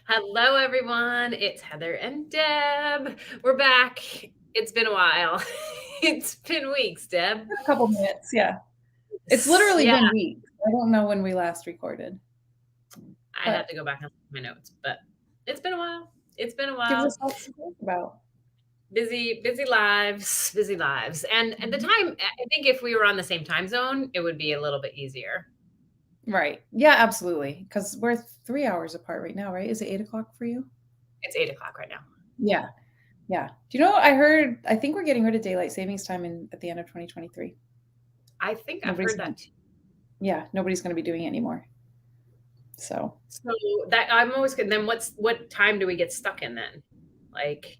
Hello, everyone. It's Heather and Deb. We're back. It's been a while. It's been weeks, Deb. A couple minutes, yeah. It's literally Yeah, been weeks. I don't know when we last recorded, I have but to go back and look at my notes, but it's been a while. It's been a gives while. us lots to think about. Busy lives, busy lives. And the Mhm. time, I think if we were on the same time zone, it would be a little bit easier. Right. Yeah, absolutely. Because we're 3 hours apart right now, right? Is it 8 o'clock for you? It's 8 o'clock right now. Yeah. Yeah. Do you know what I heard? I think we're getting rid of daylight savings time at the end of 2023. I think I've Nobody's heard gonna, that too. yeah, nobody's going to be doing it anymore. So So that I'm always good. Then what time do we get stuck in then? Like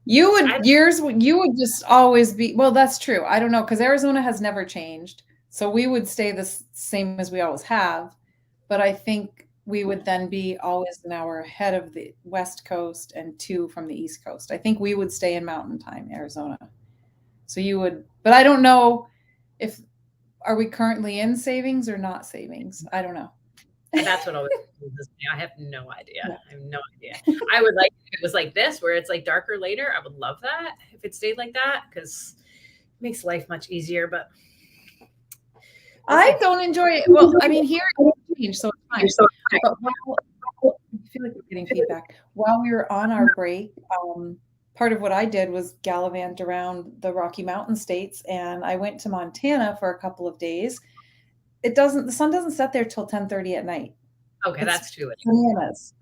I you would just always be, well, that's true. I don't know, because Arizona has never changed. So we would stay the same as we always have. But I think we would then be always an hour ahead of the West Coast and 2 from the East Coast. I think we would stay in Mountain Time, Arizona. So you would, but I don't know if, are we currently in savings or not savings? I don't know. That's what always confuses me. I have no idea. Yeah. I have no idea. I would like if it was like this, where it's like darker later. I would love that if it stayed like that because it makes life much easier. But we'll I see. don't enjoy it. Well, I mean, here it's changed, so it's You're fine. so But while I feel like we're getting feedback. While we were on our break, part of what I did was gallivant around the Rocky Mountain states, and I went to Montana for a couple of days. The sun doesn't set there till 10:30 at night. okay. It's That's too late. bananas.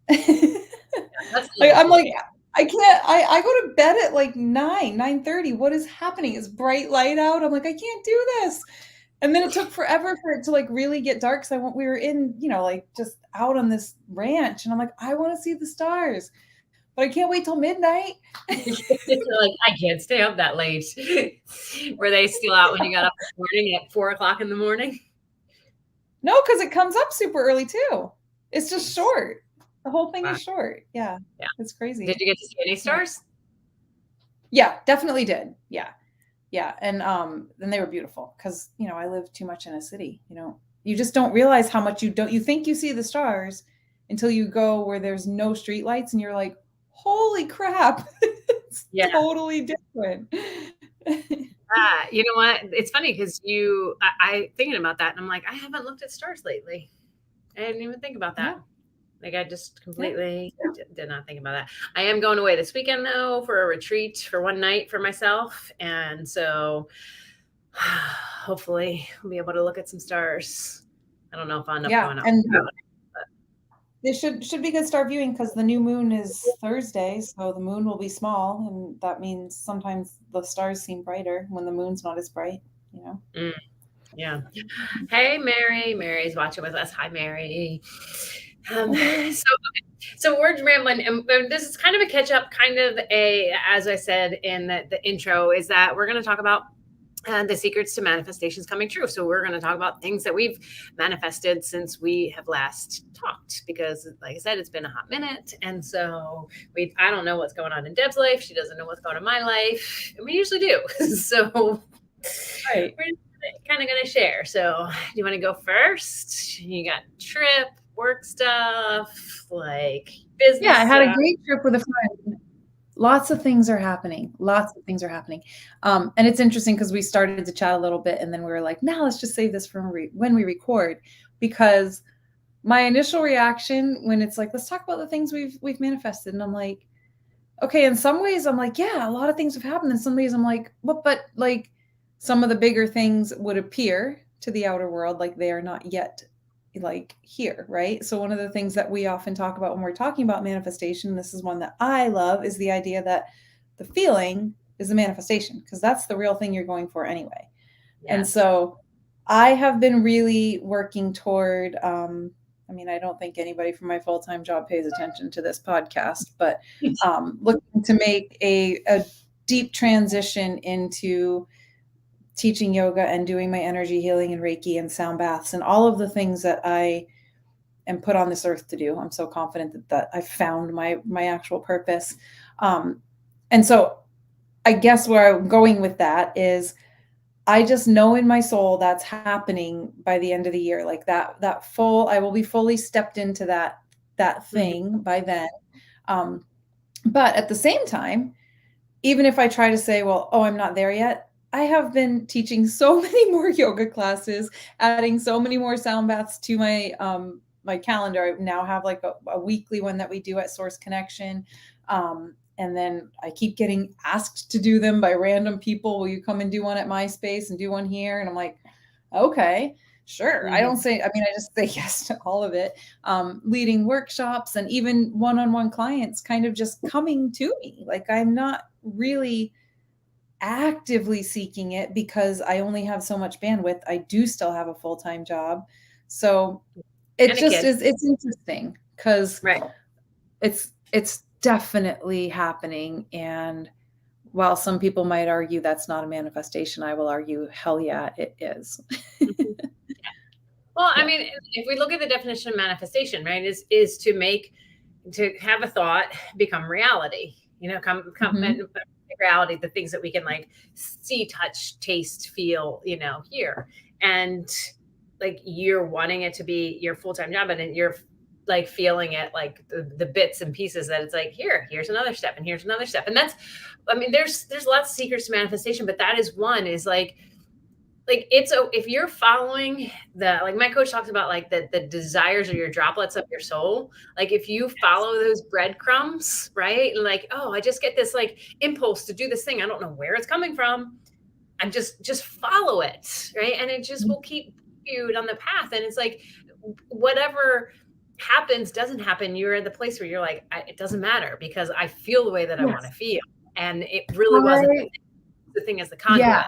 That's a Like, little I'm too like, late. I can't, I go to bed at like 9:30. What is happening? Is bright light out? I'm like, I can't do this. And then it took forever for it to like really get dark. So we were in, like just out on this ranch, and I'm like, I want to see the stars, but I can't wait till midnight. You're like I can't stay up that late. Were they still out when you got up this morning at 4 o'clock in the morning? No, because it comes up super early too. It's just Nice. short. The whole thing Wow. is short. Yeah. Yeah. It's Did crazy. you get to see any Yeah. stars? Yeah, definitely did. Yeah. Yeah. And they were beautiful because, I live too much in a city, you just don't realize how much you think you see the stars until you go where there's no streetlights and you're like, holy crap, it's Yeah. totally different. You know what? It's funny because I thinking about that, and I'm like, I haven't looked at stars lately. I didn't even think about that. Yeah. Like, I just Yeah. completely did not think about that. I am going away this weekend, though, for a retreat for one night for myself. And so hopefully we'll be able to look at some stars. I don't know if I'll end up Yeah. going out. And But this should be good star viewing because the new moon is Thursday, so the moon will be small, and that means sometimes the stars seem brighter when the moon's not as bright. mm, yeah. Hey, Mary. Mary's watching with us. Hi, Mary. Um, Hi, Mary. so So we're rambling, and this is kind of a catch up, kind of as I said in the intro, is that we're going to talk about the secrets to manifestations coming true. So we're going to talk about things that we've manifested since we have last talked, because like I said, it's been a hot minute. And so I don't know what's going on in Deb's life. She doesn't know what's going on in my life. And we usually do. So Right. we're kind of going to share. So do you want to go first? You got trip, work stuff, like Yeah, I business had a stuff. great trip with a friend. Lots of things are happening. Lots of things are happening. And it's interesting because we started to chat a little bit and then we were like, now let's just save this for when we record, because my initial reaction when it's like, let's talk about the things we've manifested. And I'm like, okay, in some ways I'm like, yeah, a lot of things have happened. In some ways I'm like, but like some of the bigger things would appear to the outer world like they are not yet like here, right? So one of the things that we often talk about when we're talking about manifestation, this is one that I love, is the idea that the feeling is the manifestation, because that's the real thing you're going for anyway. And Yes. so I have been really working toward, I mean, I don't think anybody from my full-time job pays attention to this podcast, but looking to make a deep transition into teaching yoga and doing my energy healing and Reiki and sound baths and all of the things that I am put on this earth to do. I'm so confident that I found my actual purpose. And so I guess where I'm going with that is I just know in my soul that's happening by the end of the year. Like that full, I will be fully stepped into that that thing by then. Um, but at the same time, even if I try to say, well, oh, I'm not there yet, I have been teaching so many more yoga classes, adding so many more sound baths to my calendar. I now have like a weekly one that we do at Source Connection. And then I keep getting asked to do them by random people. Will you come and do one at my space and do one here? And I'm like, okay, sure. I don't say, I mean, I just say yes to all of it. Leading workshops and even one-on-one clients kind of just coming to me. Like I'm not really actively seeking it because I only have so much bandwidth. I do still have a full-time job. So it And a just kid. is, it's interesting because Right. it's definitely happening. And while some people might argue that's not a manifestation, I will argue, hell yeah, it is. Well, I Yeah. mean, if we look at the definition of manifestation, right, is to have a thought become reality. Come Mhm. and reality, the things that we can like see, touch, taste, feel, hear, and like you're wanting it to be your full time job, and then you're like feeling it, like the bits and pieces that it's like here's another step, and here's another step, and that's, I mean, there's lots of secrets to manifestation, but that is one. Is like it's if you're following the, like my coach talks about, like the desires are your droplets of your soul. Like if you follow those breadcrumbs, right, like, oh, I just get this like impulse to do this thing, I don't know where it's coming from, and just follow it, right, and it just will keep you on the path. And it's like whatever happens doesn't happen, you're at the place where you're like, it doesn't matter because I feel the way that I want to Yes. feel, and it really wasn't I the thing as the Yeah. conduit.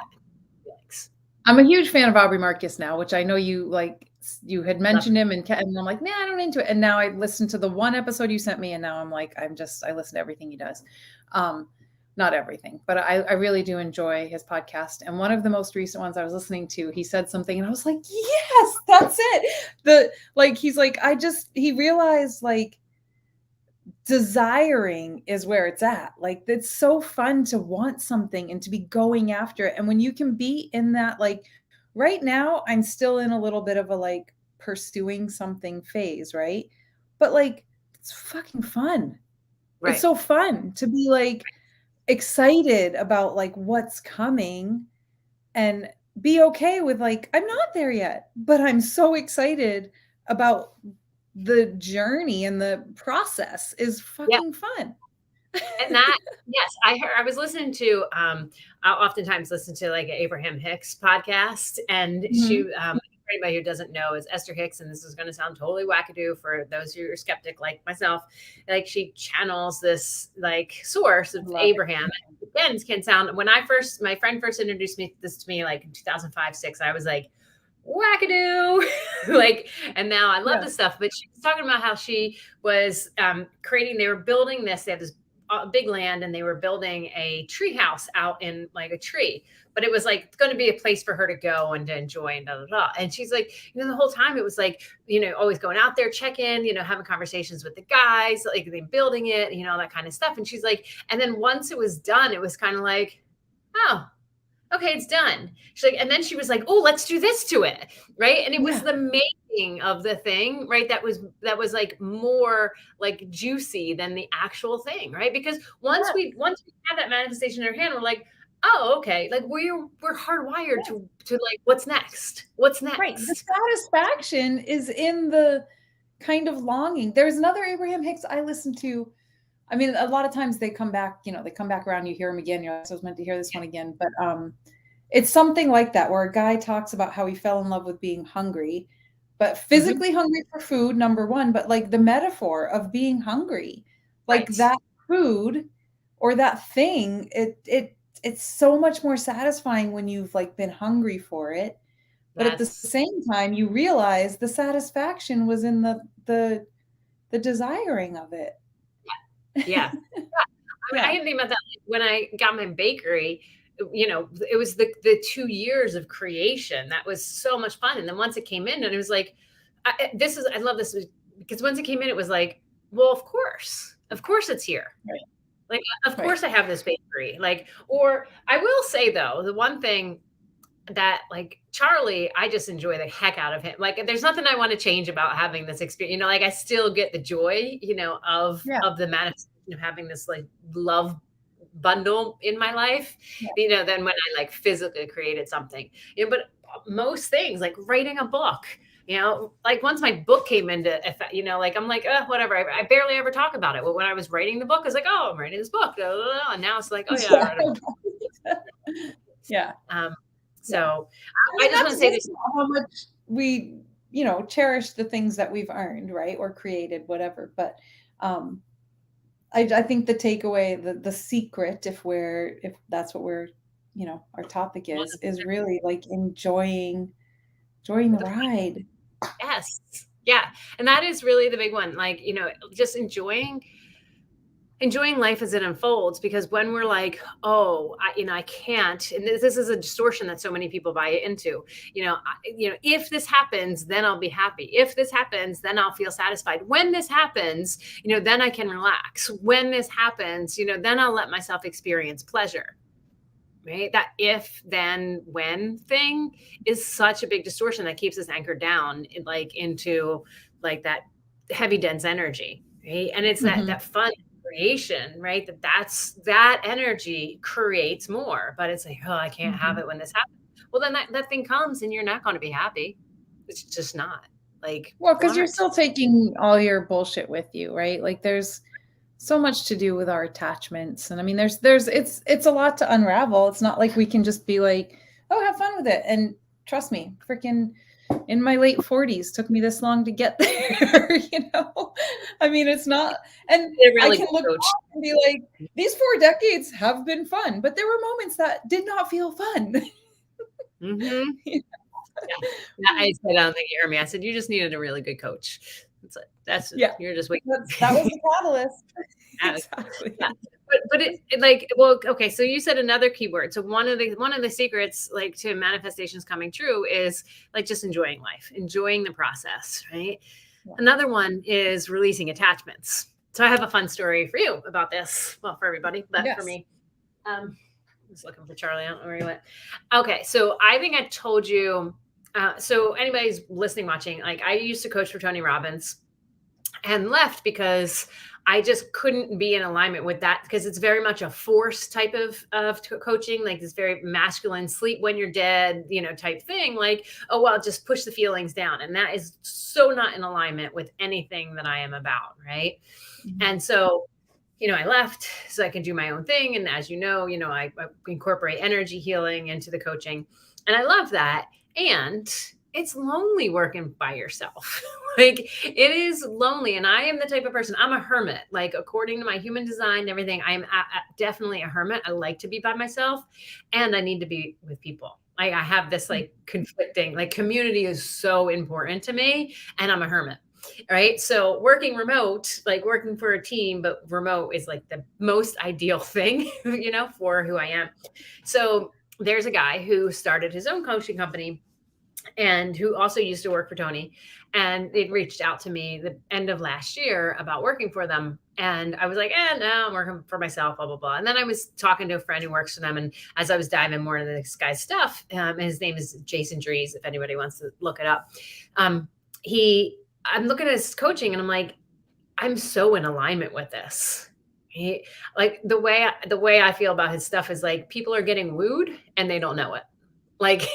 Thanks. I'm a huge fan of Aubrey Marcus now, which I know you like, you had Love mentioned him and I'm like, nah, I don't into it. And now I listened to the one episode you sent me and now I'm like, I listen to everything he does. Um, not everything, but I really do enjoy his podcast. And one of the most recent ones I was listening to, he said something and I was like, yes, that's it. He's like, he realized like desiring is where it's at. Like it's so fun to want something and to be going after it. And when you can be in that, like right now, I'm still in a little bit of a like pursuing something phase, right? But like it's fucking fun. It's Right. so fun to be like excited about like what's coming and be okay with like I'm not there yet, but I'm so excited about the journey and the process is Yeah. fucking fun. And that, yes, I was listening to, I oftentimes listen to like Abraham Hicks podcast, and she, Mhm. for anybody who doesn't know, is Esther Hicks, and this is going to sound totally wackadoo for those who are skeptic like myself. Like she channels this like source I of love it. Abraham. Again, can sound, when my friend first introduced this to me like in 2005-6, I was like, wackadoo. Like, and now I love Yeah. this stuff. But she was talking about how she was creating, they were building this, they had this big land, and they were building a tree house out in like a tree, but it was like going to be a place for her to go and to enjoy and da, da, da. And she's like, the whole time it was like, always going out there, check in, having conversations with the guys, like they building it, all that kind of stuff. And she's like, and then once it was done, it was kind of like, oh, okay, it's done. She's like, and then she was like, oh, let's do this to it. Right. And it was Yeah. the making of the thing, right? That was like more like juicy than the actual thing. Right. Because once Yeah. we have that manifestation in our hand, we're like, oh, okay. Like we're hardwired Yeah. to like, what's next? What's Right. The next? satisfaction is in the kind of longing. There's another Abraham Hicks I listen to. I mean, a lot of times they come back, they come back around, you hear them again. You're like, I was meant to hear this one again. But it's something like that where a guy talks about how he fell in love with being hungry, but Mhm. physically hungry for food, number one, but like the metaphor of being hungry, like Right. that food or that thing, it's so much more satisfying when you've like been hungry for it. But at the That's, same time, you realize the satisfaction was in the desiring of it. yeah. I mean, I Yeah. didn't think about that when I got my bakery. It was the 2 years of creation that was so much fun, and then once it came in, and it was like, I love this because once it came in, it was like, well, of course, it's here. Right. Like, of Right. course, I have this bakery. Like, or I will say though, the one thing that like Charlie, I just enjoy the heck out of him. Like there's nothing I want to change about having this experience. Like I still get the joy, Yeah. of the manifestation of having this like love bundle in my life, Yeah. than when I like physically created something. But most things like writing a book, like once my book came into effect, like I'm like, whatever. I barely ever talk about it. But when I was writing the book, I was like, oh, I'm writing this book. Blah, blah, blah. And now it's like, oh yeah, I wrote a book. Yeah. Um, Yeah. so I I mean, just want to say this. that's how much we, cherish the things that we've earned, right? Or created, whatever. But I think the takeaway, the secret, if that's what we're, our topic is really like enjoying the ride. Yes. Yeah. And that is really the big one. Like, just enjoying life as it unfolds, because when we're like, oh, I can't, and this is a distortion that so many people buy into, if this happens, then I'll be happy. If this happens, then I'll feel satisfied. When this happens, then I can relax. When this happens, then I'll let myself experience pleasure. Right? That if then when thing is such a big distortion that keeps us anchored down into like that heavy dense energy, right? And it's that fun creation, right? That energy creates more, but it's like, oh, I can't have it when this happens. Well, then that thing comes and you're not going to be happy. It's just not. Like, Well, because you're aren't. still taking all your bullshit with you, right? Like there's so much to do with our attachments. And I mean, it's a lot to unravel. It's not like we can just be like, oh, have fun with it. And trust me, freaking in my late 40s took me this long to get there, I mean, it's not, and I Really can look back and be like, these 4 decades have been fun, but there were moments that did not feel fun. Mm-hmm. Yeah. I said, I don't think you heard me. I said, you just needed a really good coach. You're just waiting. That was the catalyst. Exactly. Yeah. But it like, well, okay. So you said another keyword. So one of the secrets like to manifestations coming true is like just enjoying life, enjoying the process, right? Yeah. Another one is releasing attachments. So I have a fun story for you about this. Well, for everybody, but for me. I was looking for Charlie. I don't know where he went. Okay. So I think I told you. So anybody's listening, watching, like I used to coach for Tony Robbins and left because I just couldn't be in alignment with that, because it's very much a force type of coaching, like this very masculine sleep when you're dead, type thing. Like, oh, well, just push the feelings down. And that is so not in alignment with anything that I am about. Right. Mm-hmm. And so, I left so I can do my own thing. And as I incorporate energy healing into the coaching, and I love that. And it's lonely working by yourself. Like it is lonely. And I am the type of person, I'm a hermit. Like according to my human design and everything, I'm definitely a hermit. I like to be by myself and I need to be with people. I have this like conflicting, like community is so important to me and I'm a hermit. Right. So working remote, like working for a team, but remote is like the most ideal thing, for who I am. So there's a guy who started his own coaching company and who also used to work for Tony. And they'd reached out to me the end of last year about working for them. And I was like, no, I'm working for myself, blah, blah, blah. And then I was talking to a friend who works for them. And as I was diving more into this guy's stuff, his name is Jason Drees, if anybody wants to look it up. I'm looking at his coaching and I'm like, I'm so in alignment with this. Like the way I feel about his stuff is like people are getting wooed and they don't know it. Like,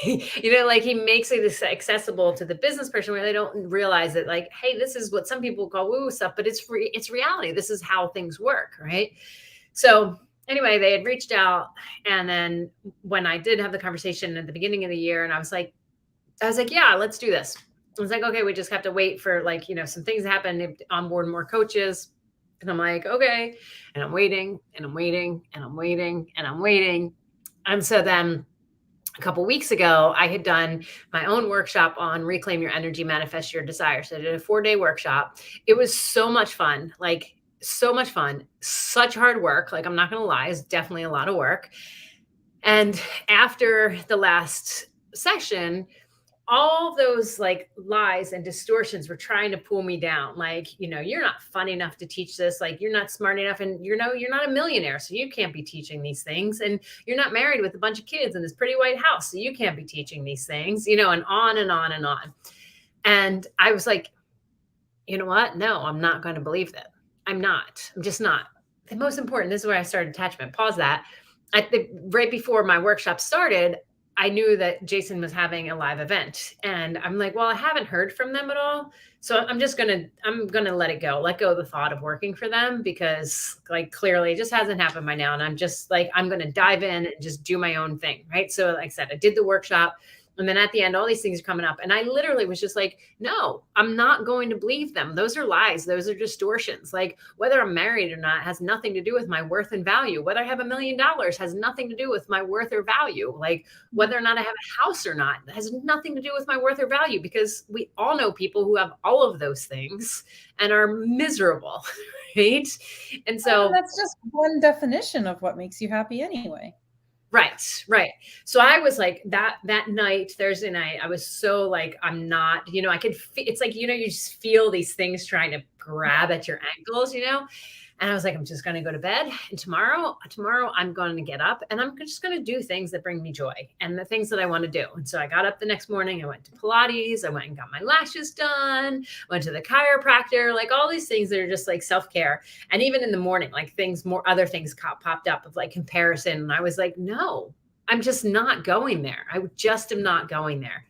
like he makes it this accessible to the business person where they don't realize that like, hey, this is what some people call woo stuff, but it's reality. This is how things work. Right. So anyway, they had reached out. And then when I did have the conversation at the beginning of the year, and I was like, yeah, let's do this. I was like, okay, we just have to wait for like, some things happen, onboard more coaches. And I'm like, okay. And I'm waiting and I'm waiting and I'm waiting and I'm waiting. And so then a couple of weeks ago, I had done my own workshop on Reclaim Your Energy, Manifest Your Desire. So I did a 4-day workshop. It was so much fun, like so much fun, such hard work. Like, I'm not going to lie, it's definitely a lot of work. And after the last session, all those like lies and distortions were trying to pull me down. Like, you're not fun enough to teach this. Like, you're not smart enough. And you're not a millionaire. So you can't be teaching these things. And you're not married with a bunch of kids in this pretty white house. So you can't be teaching these things, and on and on and on. And I was like, you know what? No, I'm not going to believe that. I'm not. I'm just not. The most important, this is where I started attachment. Pause that. Right before my workshop started, I knew that Jason was having a live event. And I'm like, well, I haven't heard from them at all. So I'm going to let it go, let go of the thought of working for them, because like clearly it just hasn't happened by now. And I'm just like, I'm going to dive in and just do my own thing. Right. So like I said, I did the workshop. And then at the end, all these things are coming up. And I literally was just like, no, I'm not going to believe them. Those are lies. Those are distortions. Like whether I'm married or not has nothing to do with my worth and value. Whether I have $1 million has nothing to do with my worth or value. Like whether or not I have a house or not has nothing to do with my worth or value, because we all know people who have all of those things and are miserable. Right. And so that's just one definition of what makes you happy anyway. Right, right. So I was like that night, Thursday night, I was so like, I'm not, I could, it's like, you just feel these things trying to grab at your ankles, and I was like, I'm just going to go to bed. And tomorrow I'm going to get up and I'm just going to do things that bring me joy and the things that I want to do. And so I got up the next morning, I went to Pilates, I went and got my lashes done, went to the chiropractor, like all these things that are just like self-care. And even in the morning, like other things popped up of like comparison. And I was like, no, I'm just not going there. I just am not going there.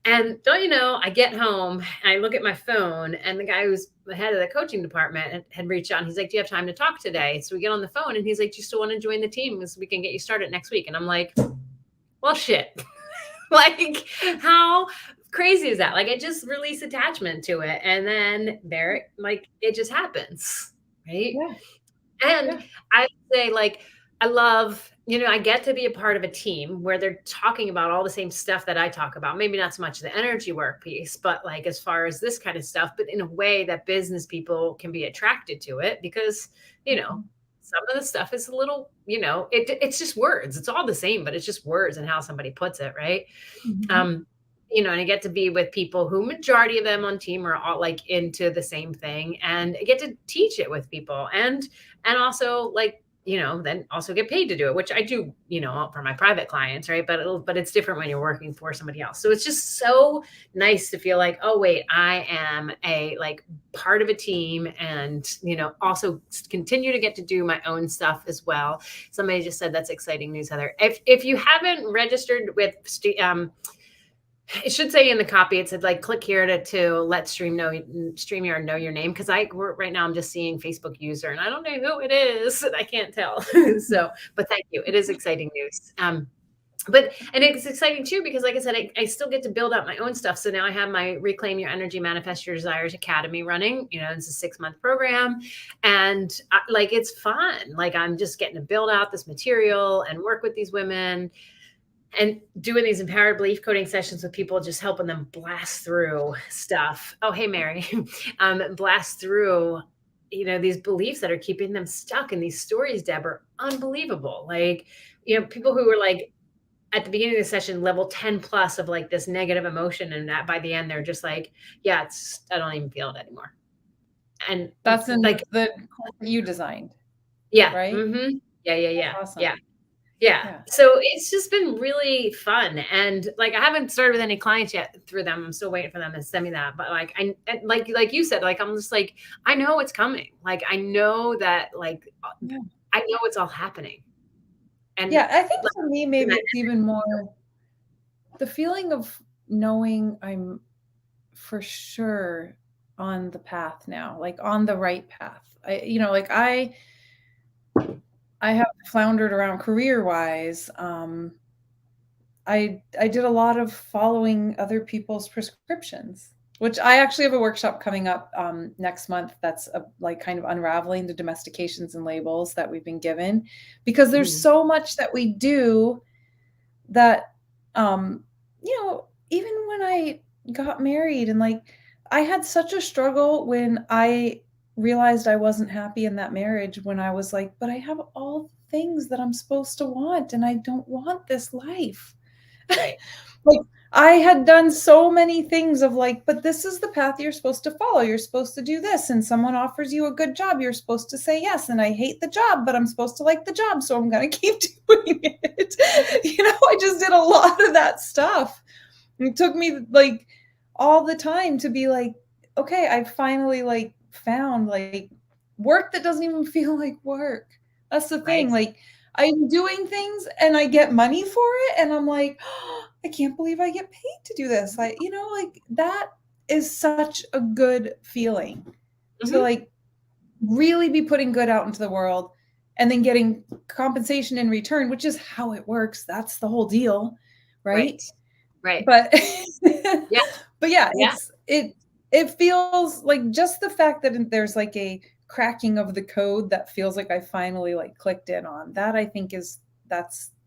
And don't you know, I get home and I look at my phone, and the guy who's the head of the coaching department had reached out. And he's like, do you have time to talk today? So we get on the phone and he's like, do you still want to join the team so we can get you started next week? And I'm like, well, shit. Like, how crazy is that? Like, I just release attachment to it. And then it just happens. Right. Yeah. And yeah. I say, like, I love, I get to be a part of a team where they're talking about all the same stuff that I talk about. Maybe not so much the energy work piece, but like as far as this kind of stuff, but in a way that business people can be attracted to it, because, some of the stuff is a little, it's just words. It's all the same, but it's just words and how somebody puts it. Right. Mm-hmm. And I get to be with people who majority of them on team are all like into the same thing, and I get to teach it with people and also like, then also get paid to do it, which I do, for my private clients. Right. But it's different when you're working for somebody else. So it's just so nice to feel like, oh, wait, I am a like part of a team, and, also continue to get to do my own stuff as well. Somebody just said that's exciting news, Heather. If you haven't registered with, it should say in the copy, it said like, click here to let StreamYard know your name. Cause right now I'm just seeing Facebook user and I don't know who it is. I can't tell. So, but thank you. It is exciting news. And it's exciting too, because like I said, I still get to build out my own stuff. So now I have my Reclaim Your Energy, Manifest Your Desires Academy running, it's a 6-month program, and like, it's fun. Like I'm just getting to build out this material and work with these women and doing these empowered belief coding sessions with people, just helping them blast through stuff. Oh, hey, Mary, blast through, these beliefs that are keeping them stuck. And these stories, Deb, are unbelievable. Like, people who were like at the beginning of the session, level 10 plus of like this negative emotion. And that by the end, they're just like, yeah, I don't even feel it anymore. And that's in like the course that you designed. Yeah. Right. Mm-hmm. Yeah. That's awesome. Yeah. So it's just been really fun. And like, I haven't started with any clients yet through them. I'm still waiting for them to send me that. But like, like you said, like, I'm just like, I know it's coming. Like, I know that, like, I know it's all happening. And yeah, I think for me, maybe it's even more the feeling of knowing I'm for sure on the path now, like on the right path. I have floundered around career-wise. I did a lot of following other people's prescriptions, which I actually have a workshop coming up next month. That's like kind of unraveling the domestications and labels that we've been given, because there's so much that we do that, even when I got married and like, I had such a struggle when I realized I wasn't happy in that marriage, when I was like, but I have all the things that I'm supposed to want and I don't want this life. Right. Like I had done so many things of like, but this is the path you're supposed to follow. You're supposed to do this. And someone offers you a good job. You're supposed to say yes. And I hate the job, but I'm supposed to like the job. So I'm going to keep doing it. I just did a lot of that stuff. It took me like all the time to be like, okay, I finally like found like work that doesn't even feel like work. That's the thing. Right. Like I'm doing things and I get money for it. And I'm like, oh, I can't believe I get paid to do this. Like that is such a good feeling to like really be putting good out into the world and then getting compensation in return, which is how it works. That's the whole deal. Right. Right. But Yeah. but yeah, Yeah. it feels like just the fact that there's like a cracking of the code that feels like I finally like clicked in on that. I think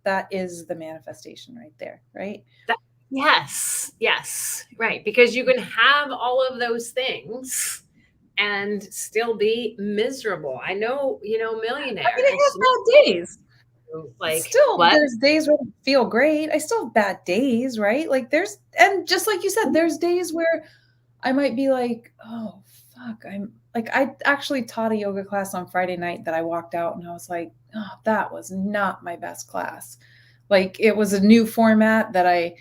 that is the manifestation right there, right? Yes. Yes. Right. Because you can have all of those things and still be miserable. I know, I mean, millionaires. I have bad days. Like Still, what? there's days where I feel great. I still have bad days, right? Like and just like you said, there's days where I might be like, oh fuck, I actually taught a yoga class on Friday night that I walked out and I was like, oh, that was not my best class. Like it was a new format that I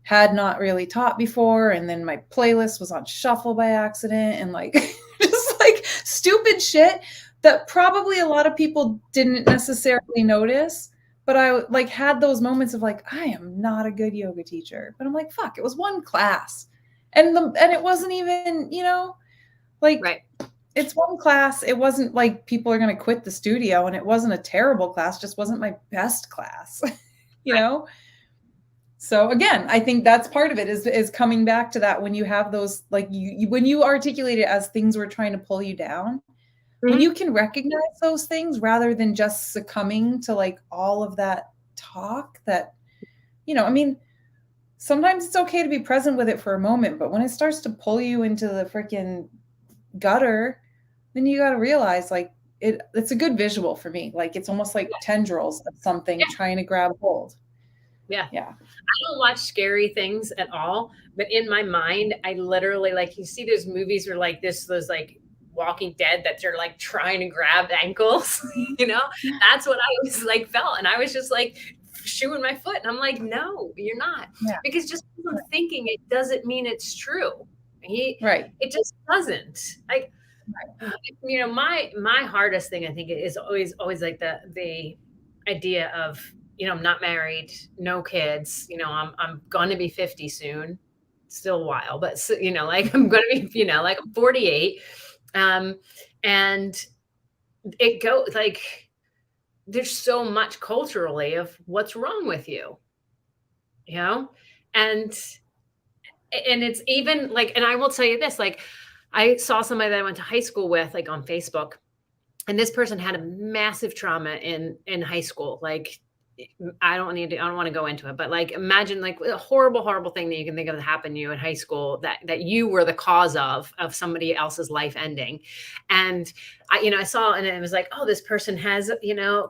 had not really taught before, and then my playlist was on shuffle by accident, and like just like stupid shit that probably a lot of people didn't necessarily notice. But I like had those moments of like, I am not a good yoga teacher. But I'm like, fuck, it was one class. And it wasn't even, like Right. it's one class. It wasn't like people are going to quit the studio, and it wasn't a terrible class, just wasn't my best class, you Right. know? So again, I think that's part of it is coming back to that when you have those like when you articulate it as things were trying to pull you down, when you can recognize those things rather than just succumbing to like all of that talk that, I mean, sometimes it's okay to be present with it for a moment, but when it starts to pull you into the freaking gutter, then you got to realize like it's a good visual for me. Like it's almost like tendrils of something trying to grab hold. Yeah. Yeah. I don't watch scary things at all, but in my mind, I literally like you see those movies where like those like Walking Dead that they're like trying to grab ankles, that's what I was like felt. And I was just like shooing my foot. And I'm like, no, you're not. Yeah. Because just because I'm thinking it doesn't mean it's true. Right. It just doesn't. Like my hardest thing I think is always like the idea of I'm not married, no kids. I'm going to be 50 soon, still a while, but like I'm going to be like I'm 48, and it goes like there's so much culturally of what's wrong with you, and it's even like, and I will tell you this, like I saw somebody that I went to high school with, like on Facebook, and this person had a massive trauma in high school. Like I don't want to go into it, but like imagine like a horrible thing that you can think of that happened to you in high school that you were the cause of somebody else's life ending. And I saw, and it was like, oh, this person has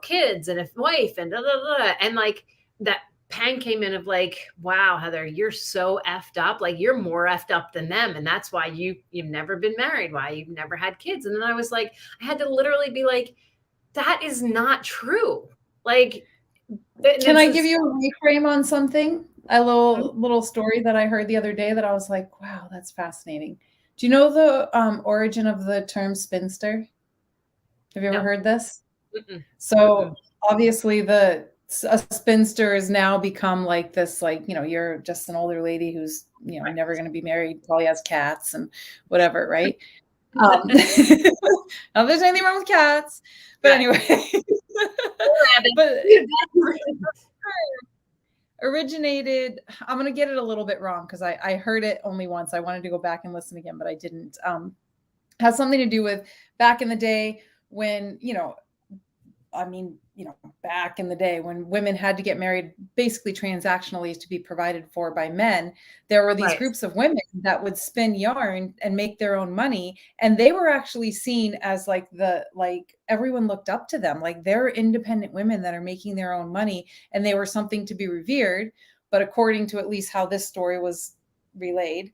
kids and a wife and blah, blah, blah. And like that pang came in of like, wow, Heather, you're so effed up. Like you're more effed up than them. And that's why you've never been married, why you've never had kids. And then I was like, I had to literally be like, that is not true. Like, can I give you a reframe on something? A little story that I heard the other day that I was like, wow, that's fascinating. Do you know the origin of the term spinster? Have you ever heard this? So obviously a spinster has now become like this, like, you're just an older lady who's, never going to be married, probably has cats and whatever, right? Not that there's anything wrong with cats, but anyway. But originated, I'm going to get it a little bit wrong because I heard it only once. I wanted to go back and listen again, but I didn't. Has something to do with back in the day when, back in the day when women had to get married basically transactionally to be provided for by men, there were these groups of women that would spin yarn and make their own money. And they were actually seen as like everyone looked up to them. Like they're independent women that are making their own money, and they were something to be revered. But according to at least how this story was relayed,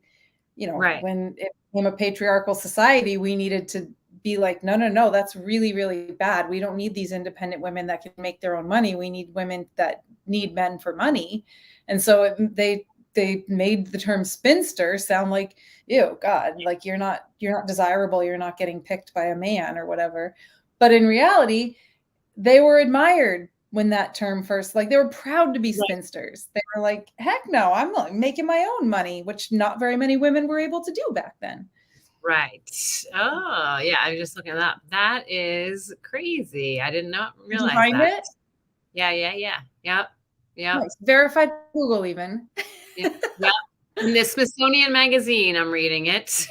Right. when it became a patriarchal society, we needed to be like, no, no, no, that's really, really bad. We don't need these independent women that can make their own money. We need women that need men for money. And so they made the term spinster sound like, ew, God, like you're not desirable. You're not getting picked by a man or whatever. But in reality, they were admired when that term first, like they were proud to be Right. spinsters. They were like, heck no, I'm making my own money, which not very many women were able to do back then. Right. Oh, yeah. I was just looking it up. That is crazy. I did not Did you realize find that. it? Yeah. Yeah. Yeah. Yep. Yep. Nice. Verified Google even. Yep. Yep. In the Smithsonian Magazine, I'm reading it.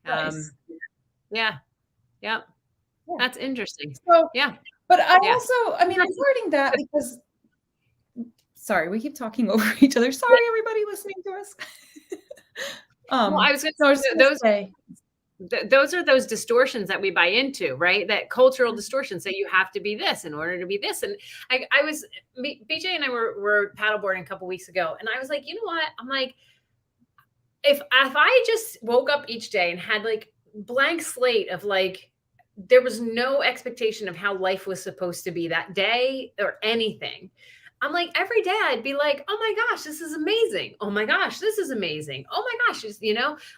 Nice. Yeah. Yep. Yeah. That's interesting. So, Yeah. but I Yeah. also, I mean, I'm wording that because, sorry, we keep talking over each other. Sorry, everybody listening to us. Well, I was going So I was to gonna say, those are those distortions that we buy into, right? That cultural distortions that you have to be this in order to be this. And I was, BJ and I were paddleboarding a couple weeks ago, and I was like, you know what? I'm like, if I just woke up each day and had like blank slate of like, there was no expectation of how life was supposed to be that day or anything. I'm like, every day I'd be like, oh my gosh, this is amazing. Oh my gosh, this is amazing. Oh my gosh,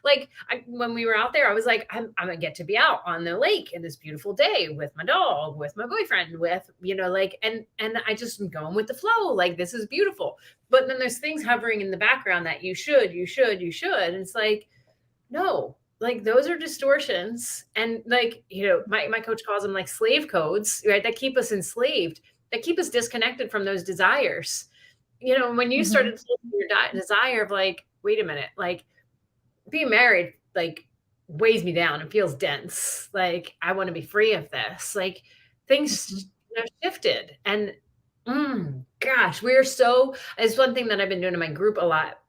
like when we were out there, I was like, I'm gonna get to be out on the lake in this beautiful day with my dog, with my boyfriend, with, like, and I just am going with the flow. Like, this is beautiful. But then there's things hovering in the background that you should. And it's like, no, like those are distortions. And like, my coach calls them like slave codes, right? That keep us enslaved, that keep us disconnected from those desires. When you mhm, started your desire of like, wait a minute, like being married, like weighs me down and feels dense. Like I want to be free of this. Like mhm. things shifted. And gosh, it's one thing that I've been doing in my group a lot.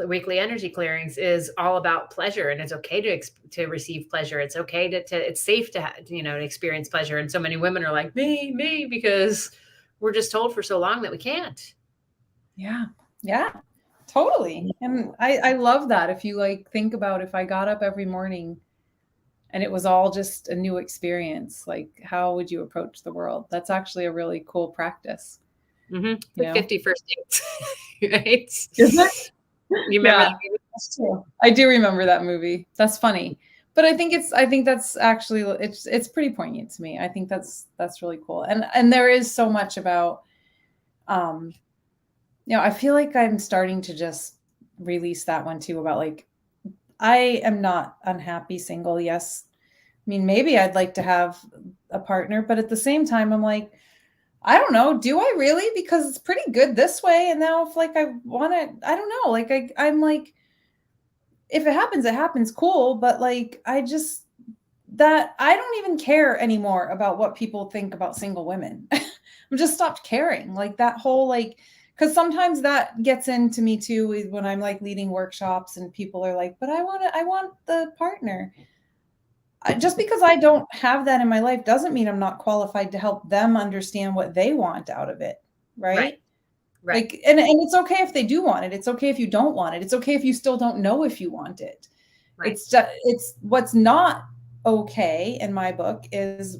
Weekly energy clearings is all about pleasure, and it's okay to receive pleasure. It's okay it's safe to experience pleasure. And so many women are like me because we're just told for so long that we can't. Yeah. Yeah. Totally. And I love that. If you like think about if I got up every morning and it was all just a new experience, like how would you approach the world? That's actually a really cool practice, you Like know? 50 first dates, right? Is it? You remember Yeah, that movie? that's true. I do remember that movie. That's funny. But I think that's actually it's pretty poignant to me. I think that's really cool. And there is so much about um I feel like I'm starting to just release that one too about like I am not unhappy single. Yes. I mean, maybe I'd like to have a partner, but at the same time I'm like I don't know. Do I really? Because it's pretty good this way. And now if like I want to, I don't know. Like I'm like, if it happens, it happens. Cool. But like, I don't even care anymore about what people think about single women. I'm just stopped caring. Like that whole like, because sometimes that gets into me too when I'm like leading workshops and people are like, but I want the partner. Just because I don't have that in my life doesn't mean I'm not qualified to help them understand what they want out of it, Right, right? right, Like, and it's okay if they do want it. It's okay if you don't want it. It's okay if you still don't know if you want it. right. It's what's not okay in my book is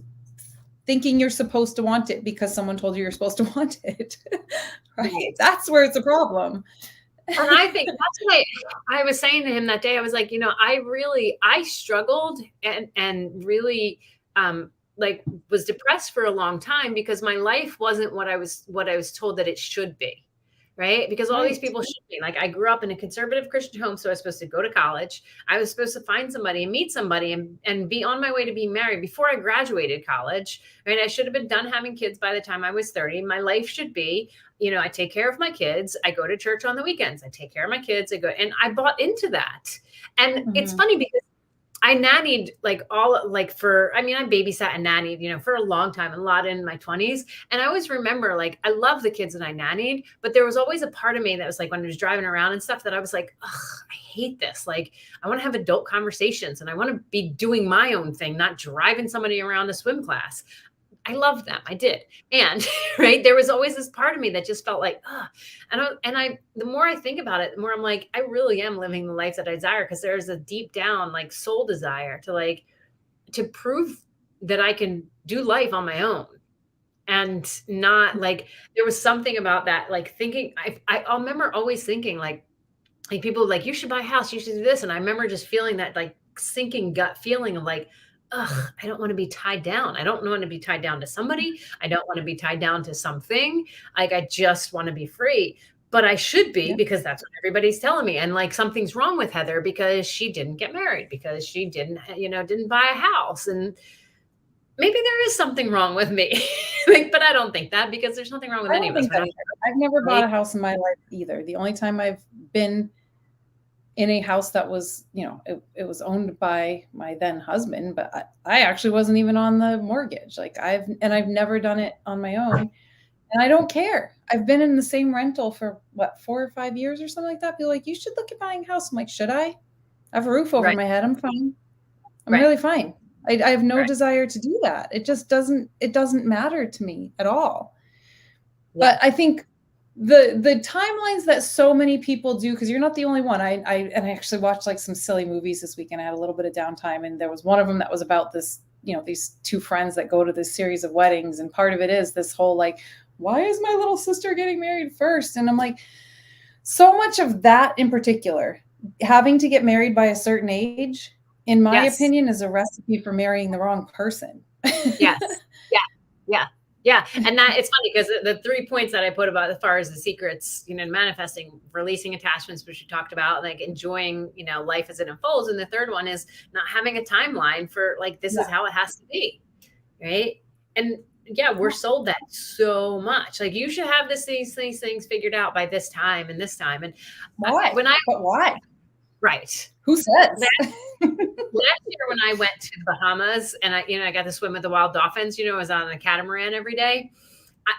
thinking you're supposed to want it because someone told you you're supposed to want it. Right? Right. That's where it's a problem. And I think that's what I was saying to him that day. I was like, I struggled and really like was depressed for a long time because my life wasn't what I was told that it should be. Right. Because all these Right. people should be like, I grew up in a conservative Christian home. So I was supposed to go to college. I was supposed to find somebody and meet somebody and be on my way to being married before I graduated college. Right. I should have been done having kids by the time I was 30. My life should be, I take care of my kids. I go to church on the weekends. I take care of my kids. And I bought into that. And it's Mhm. funny because I nannied like I babysat and nannied, for a long time, a lot in my 20s. And I always remember like, I love the kids that I nannied, but there was always a part of me that was like, when I was driving around and stuff that I was like, ugh, I hate this. Like, I want to have adult conversations and I want to be doing my own thing, not driving somebody around a swim class. I loved them. I did. And right, there was always this part of me that just felt like, the more I think about it, the more I'm like, I really am living the life that I desire, because there's a deep down like soul desire to like to prove that I can do life on my own. And not like, there was something about that, like thinking, I remember always thinking like people like, you should buy a house, you should do this. And I remember just feeling that like sinking gut feeling of like, ugh, I don't want to be tied down. I don't want to be tied down to somebody. I don't want to be tied down to something. Like, I just want to be free. But I should be, Yeah. because that's what everybody's telling me. And like, something's wrong with Heather because she didn't get married, because she didn't buy a house. And maybe there is something wrong with me. Like, but I don't think that, because there's nothing wrong with I any don't of us. think that either. I've never bought a house in my life either. The only time I've been in a house that was, it was owned by my then husband, but I actually wasn't even on the mortgage. Like I've never done it on my own, and I don't care. I've been in the same rental for what, 4 or 5 years or something like that. People are like, you should look at buying a house. I'm like, should I? I have a roof over Right, my head. I'm fine. I'm right, really fine. I have no right. desire to do that. It just doesn't matter to me at all. Yeah. But I think the timelines that so many people do, because you're not the only one. I actually watched like some silly movies this weekend. I had a little bit of downtime, and there was one of them that was about this, these two friends that go to this series of weddings, and part of it is this whole like, why is my little sister getting married first? And I'm like, so much of that in particular, having to get married by a certain age, in my Yes. opinion, is a recipe for marrying the wrong person. Yes. Yeah. Yeah. Yeah. And that it's funny because the 3 points that I put about as far as the secrets, manifesting, releasing attachments, which we talked about, like enjoying, life as it unfolds. And the third one is not having a timeline for like, this Yeah. is how it has to be. Right. And yeah, we're sold that so much. Like, you should have these things figured out by this time and this time. And Why? But why? right. Who says? Last year when I went to the Bahamas and I got to swim with the wild dolphins, I was on a catamaran every day.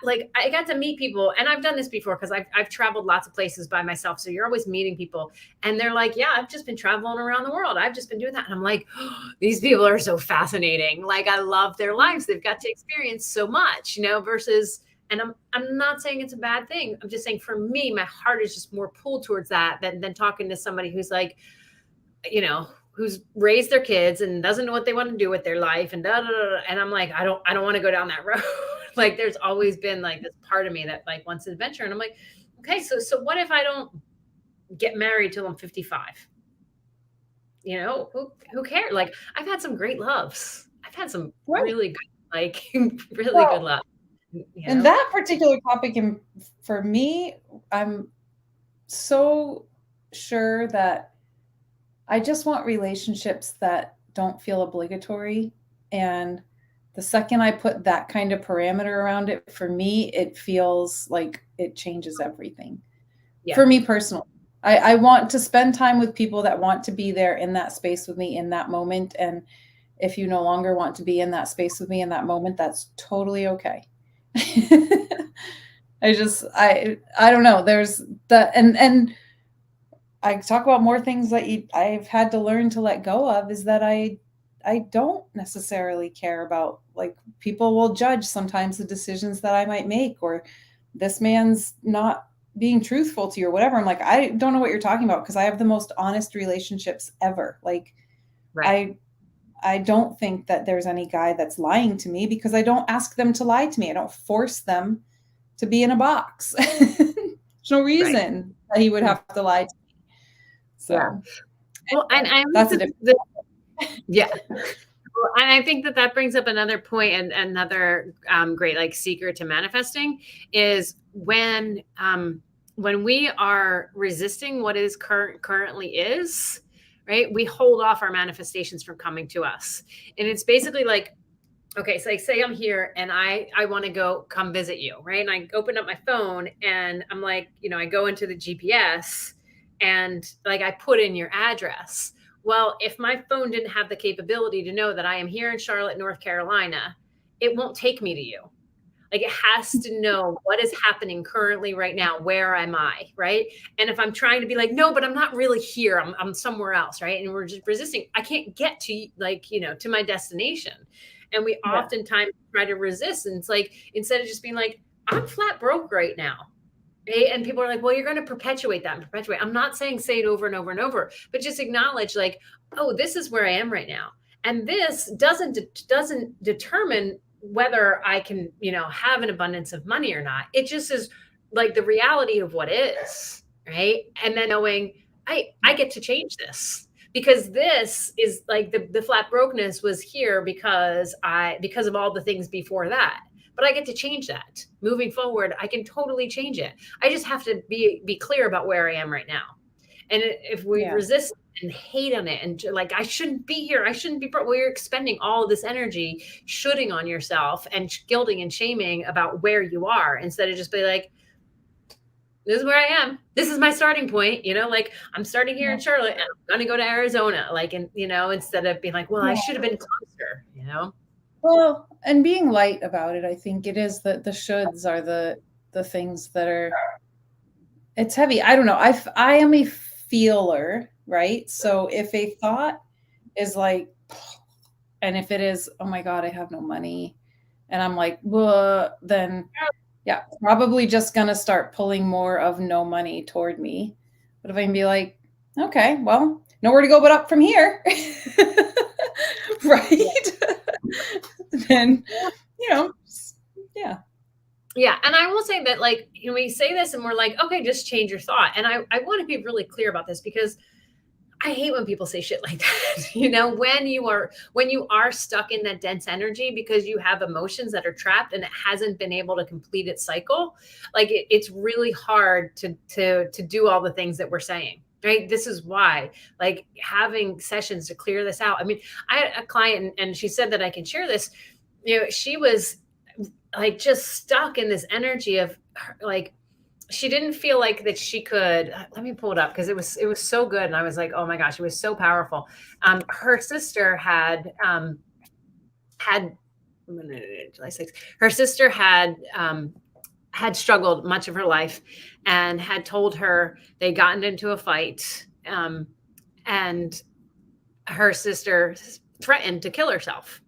I got to meet people, and I've done this before because I've traveled lots of places by myself. So you're always meeting people, and they're like, "Yeah, I've just been traveling around the world. I've just been doing that." And I'm like, oh, "These people are so fascinating. Like, I love their lives. They've got to experience so much, versus." And I'm not saying it's a bad thing. I'm just saying, for me, my heart is just more pulled towards that than talking to somebody who's like, who's raised their kids and doesn't know what they want to do with their life and da, da, da, and I'm like, I don't want to go down that road. Like, there's always been like this part of me that like wants adventure. And I'm like, okay, so what if I don't get married till I'm 55? Who cares? Like, I've had some great loves. I've had some really good, like really good love. And that particular topic, for me, I'm so sure that I just want relationships that don't feel obligatory. And the second I put that kind of parameter around it, for me, it feels like it changes everything. Yeah. For me personally, I want to spend time with people that want to be there in that space with me in that moment. And if you no longer want to be in that space with me in that moment, that's totally okay. I don't know. There's and I talk about more things that I've had to learn to let go of, is that I don't necessarily care about, like, people will judge sometimes the decisions that I might make, or this man's not being truthful to you or whatever. I'm like, I don't know what you're talking about, because I have the most honest relationships ever. Like, right. I don't think that there's any guy that's lying to me, because I don't ask them to lie to me. I don't force them to be in a box. There's no reason that he would have to lie to me. So, yeah. Well, and that's a different. Yeah. Well, and I think that brings up another point, and another great like secret to manifesting is when we are resisting what is currently is, right? We hold off our manifestations from coming to us. And it's basically like, okay, so like, say I'm here and I want to come visit you, right? And I open up my phone and I'm like, I go into the GPS and like I put in your address. Well, if my phone didn't have the capability to know that I am here in Charlotte, North Carolina, it won't take me to you. Like it has to know what is happening currently right now. Where am I? Right. And if I'm trying to be like, no, but I'm not really here. I'm somewhere else. Right. And we're just resisting. I can't get to like, to my destination. And we Yeah. oftentimes try to resist. And it's like, instead of just being like, I'm flat broke right now. Right? And people are like, well, you're going to perpetuate that and perpetuate. I'm not saying say it over and over and over, but just acknowledge like, oh, this is where I am right now. And this doesn't determine whether I can, have an abundance of money or not. It just is like the reality of what is, right? And then knowing I get to change this because this is like the flat brokenness was here because of all the things before that. But I get to change that. Moving forward, I can totally change it. I just have to be clear about where I am right now. And if we Yeah. resist and hate on it and like, I shouldn't be here, I shouldn't be, well, you're expending all of this energy shooting on yourself and guilting and shaming about where you are instead of just be like, this is where I am. This is my starting point. Like I'm starting here in Charlotte and I'm going to go to Arizona. Like, and, instead of being like, well, I should have been closer. Well, and being light about it, I think it is that the shoulds are the things that are, it's heavy. I don't know. I am a feeler, right? So if a thought is like, and if it is, oh my God, I have no money, and I'm like, well, then yeah, probably just gonna start pulling more of no money toward me. But if I can be like, okay, well, nowhere to go but up from here, right? Then, yeah. Yeah. And I will say that, like, we say this and we're like, okay, just change your thought. And I want to be really clear about this because I hate when people say shit like that. When you are stuck in that dense energy because you have emotions that are trapped and it hasn't been able to complete its cycle, like it's really hard to do all the things that we're saying. Right. This is why, like, having sessions to clear this out. I mean, I had a client and she said that I can share this. She was like just stuck in this energy of like, she didn't feel like that she could, let me pull it up because it was so good. And I was like, oh my gosh, it was so powerful. Her sister had July 6th, her sister had struggled much of her life and had told her they'd gotten into a fight. And her sister threatened to kill herself.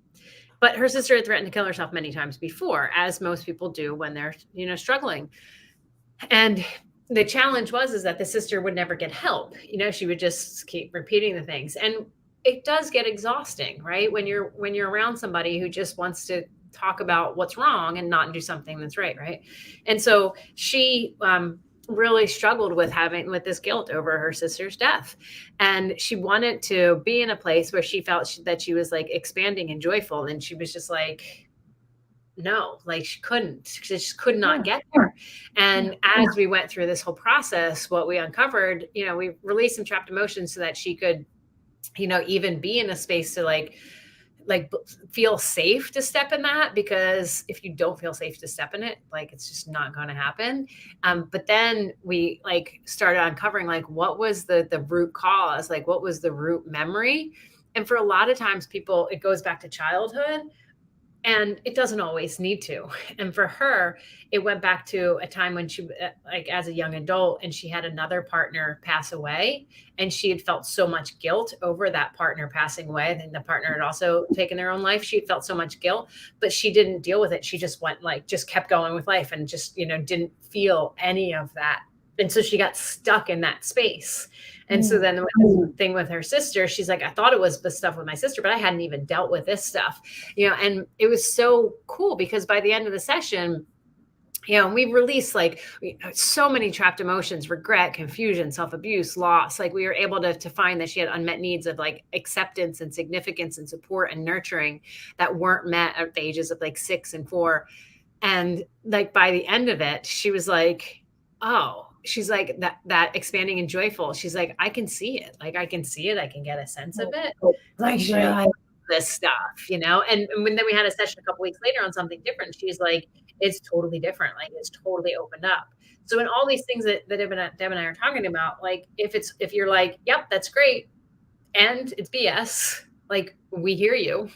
But her sister had threatened to kill herself many times before, as most people do when they're, struggling. And the challenge is that the sister would never get help. She would just keep repeating the things. And it does get exhausting, right? When you're around somebody who just wants to talk about what's wrong and not do something that's right. Right. And so she, really struggled with this guilt over her sister's death. And she wanted to be in a place where she felt that she was like expanding and joyful. And she was just like, no, like she just could not get there. And as we went through this whole process, what we uncovered, we released some trapped emotions so that she could, even be in a space to like feel safe to step in that, because if you don't feel safe to step in it, like it's just not going to happen. But then we like started uncovering like what was the root cause, like what was the root memory. And for a lot of times people, it goes back to childhood. And it doesn't always need to. And for her, it went back to a time when she, like as a young adult, and she had another partner pass away. And she had felt so much guilt over that partner passing away. And the partner had also taken their own life. She had felt so much guilt, but she didn't deal with it. She just just kept going with life and just, didn't feel any of that. And so she got stuck in that space. And so then the thing with her sister, she's like, I thought it was the stuff with my sister, but I hadn't even dealt with this stuff, and it was so cool because by the end of the session, we released like so many trapped emotions, regret, confusion, self-abuse, loss. Like we were able to find that she had unmet needs of like acceptance and significance and support and nurturing that weren't met at the ages of like 6 and 4. And like by the end of it, she was like, oh, she's like that expanding and joyful. She's like, I can see it. Like I can see it. I can get a sense of it. Like this stuff, And when then we had a session a couple weeks later on something different, she's like, it's totally different. Like it's totally opened up. So in all these things that Deb and I are talking about, like if you're like, yep, that's great, and it's BS, like we hear you,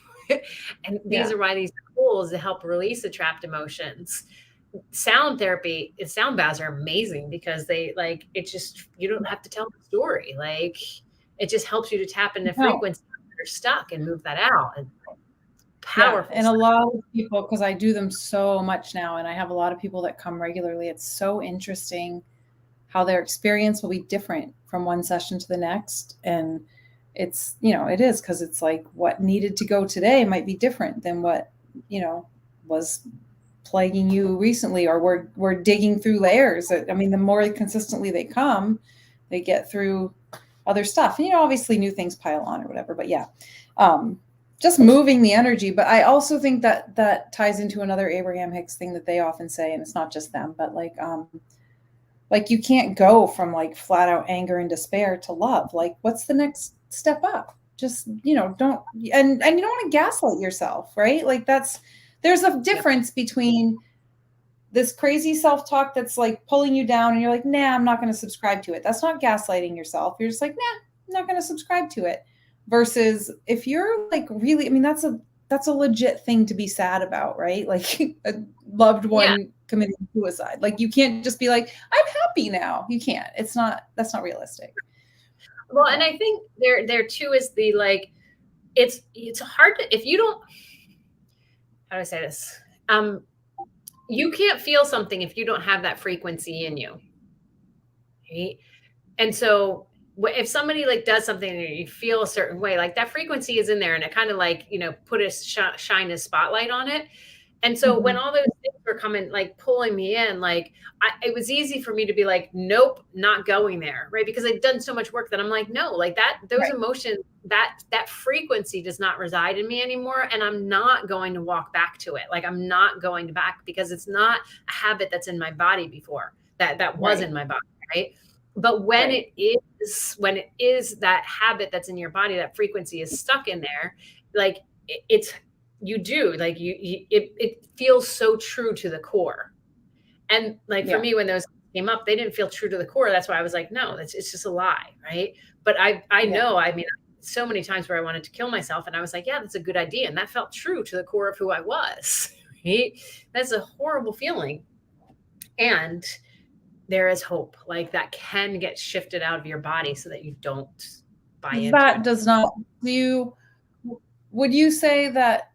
And these are why these tools to help release the trapped emotions. Sound therapy, sound baths are amazing because they like it just you don't have to tell the story. Like it just helps you to tap into No. frequencies that are stuck and move that out. And powerful. And a lot of people, because I do them so much now, and I have a lot of people that come regularly, it's so interesting how their experience will be different from one session to the next. And it's, it is, because it's like what needed to go today might be different than what, was plaguing you recently, or we're digging through layers. I mean, the more consistently they come, they get through other stuff. And, obviously new things pile on or whatever, but just moving the energy. But I also think that ties into another Abraham Hicks thing that they often say, and it's not just them, but like you can't go from like flat out anger and despair to love. Like, what's the next step up? Just, don't, and you don't want to gaslight yourself, right? Like there's a difference between this crazy self-talk that's like pulling you down and you're like, nah, I'm not going to subscribe to it. That's not gaslighting yourself. You're just like, nah, I'm not going to subscribe to it. Versus if you're like really, I mean, that's a legit thing to be sad about, right? Like a loved one committing suicide. Like you can't just be like, I'm happy now. You can't. That's not realistic. Well, and I think there too is the like, it's hard to, if you don't, how do I say this? You can't feel something if you don't have that frequency in you. Right? And so if somebody like does something and you feel a certain way, like that frequency is in there and it kind of like, put a shine a spotlight on it. And so when all those things were coming, like pulling me in, like it was easy for me to be like, nope, not going there. Right. Because I'd done so much work that I'm like, no, like those emotions, that frequency does not reside in me anymore. And I'm not going to walk back to it. Like I'm not going back because it's not a habit that's in my body before that was in my body. Right. But when it is that habit that's in your body, that frequency is stuck in there, like it feels so true to the core. And like for me, when those came up, they didn't feel true to the core. That's why I was like, no, it's just a lie. Right. But I know, I mean, so many times where I wanted to kill myself and I was like, yeah, that's a good idea. And that felt true to the core of who I was. Right. That's a horrible feeling. And there is hope, like that can get shifted out of your body so that you don't buy into that it. Does not would you say that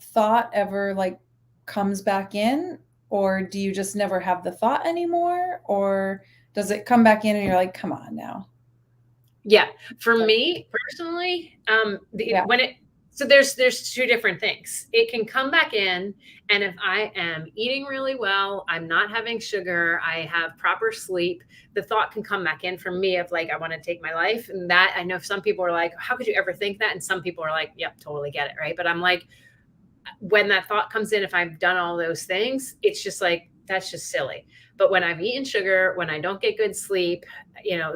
thought ever like comes back in, or do you just never have the thought anymore, or does it come back in and you're like, come on now? Yeah, for me personally, so there's two different things. It can come back in, and if I am eating really well, I'm not having sugar, I have proper sleep, the thought can come back in for me of like, I want to take my life. And that, I know some people are like, how could you ever think that? And some people are like, yep, totally get it. Right. But I'm like, when that thought comes in, if I've done all those things, it's just like, that's just silly. But when I've eaten sugar, when I don't get good sleep,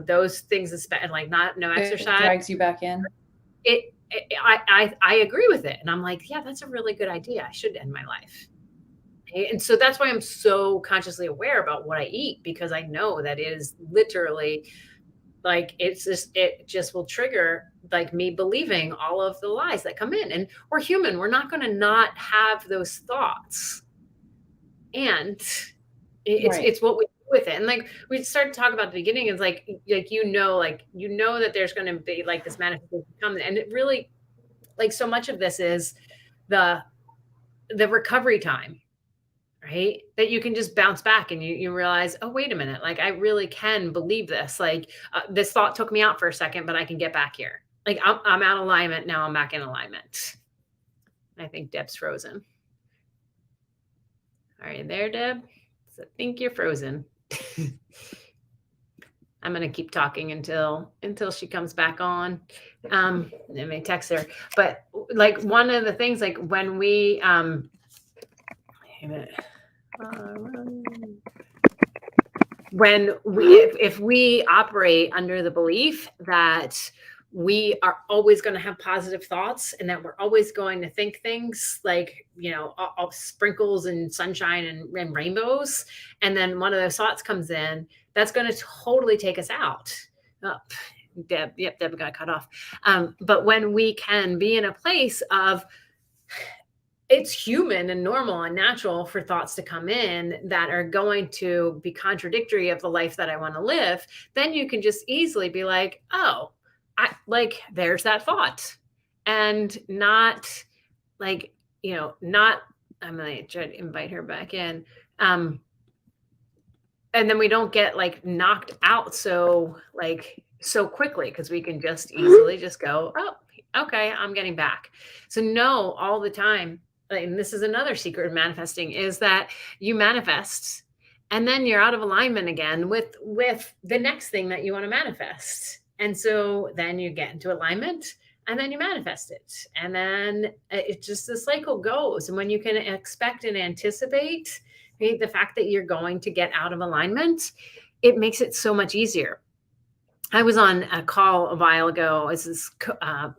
those things, and like no exercise, it drags you back in. I agree with it. And I'm like, yeah, that's a really good idea. I should end my life. And so that's why I'm so consciously aware about what I eat, because I know that it is literally like, it just will trigger like me believing all of the lies that come in. And we're human. We're not going to not have those thoughts. And it's what we do with it. And like we started to talk about at the beginning, it's like that there's going to be like this manifestation coming. And it really, like, so much of this is the recovery time, right? That you can just bounce back and you realize, oh, wait a minute. Like, I really can believe this. Like this thought took me out for a second, but I can get back here. Like I'm out of alignment. Now I'm back in alignment. I think Deb's frozen. Are you there, Deb? I think you're frozen. I'm going to keep talking until she comes back on. I may text her. But like one of the things, like when we, if we operate under the belief that we are always going to have positive thoughts and that we're always going to think things like, all sprinkles and sunshine and rainbows. And then one of those thoughts comes in, that's going to totally take us out. Deb, yep, Deb got cut off. But when we can be in a place of, it's human and normal and natural for thoughts to come in that are going to be contradictory of the life that I want to live, then you can just easily be like, oh, I like, there's that thought. And not like, not, I'm going to try to invite her back in. And then we don't get like knocked out so quickly, because we can just easily just go, oh, okay, I'm getting back. So no, all the time, and this is another secret of manifesting, is that you manifest and then you're out of alignment again with the next thing that you want to manifest. And so then you get into alignment and then you manifest it. And then it just, the cycle goes. And when you can expect and anticipate, right, the fact that you're going to get out of alignment, it makes it so much easier. I was on a call a while ago. It's this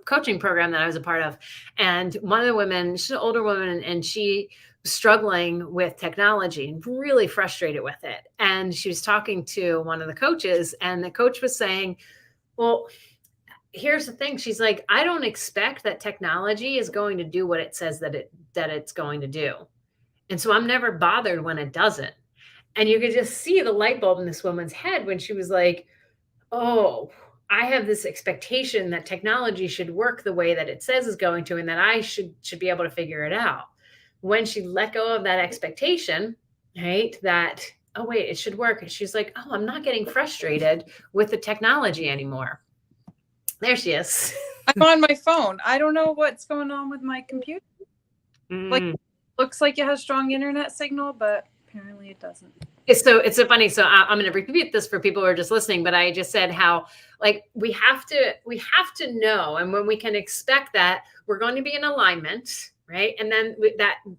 coaching program that I was a part of. And one of the women, she's an older woman, and she was struggling with technology and really frustrated with it. And she was talking to one of the coaches, and the coach was saying, well, here's the thing. She's like, I don't expect that technology is going to do what it says that it's going to do. And so I'm never bothered when it doesn't. And you could just see the light bulb in this woman's head when she was like, oh, I have this expectation that technology should work the way that it says is going to, and that I should be able to figure it out. When she let go of that expectation, right, that, oh, wait, it should work. And she's like, oh, I'm not getting frustrated with the technology anymore. There she is. I'm on my phone. I don't know what's going on with my computer. Like, looks like it has strong internet signal, but apparently it doesn't. It's so funny. So I'm going to repeat this for people who are just listening, but I just said how, like, we have to know, and when we can expect that we're going to be in alignment, right? And then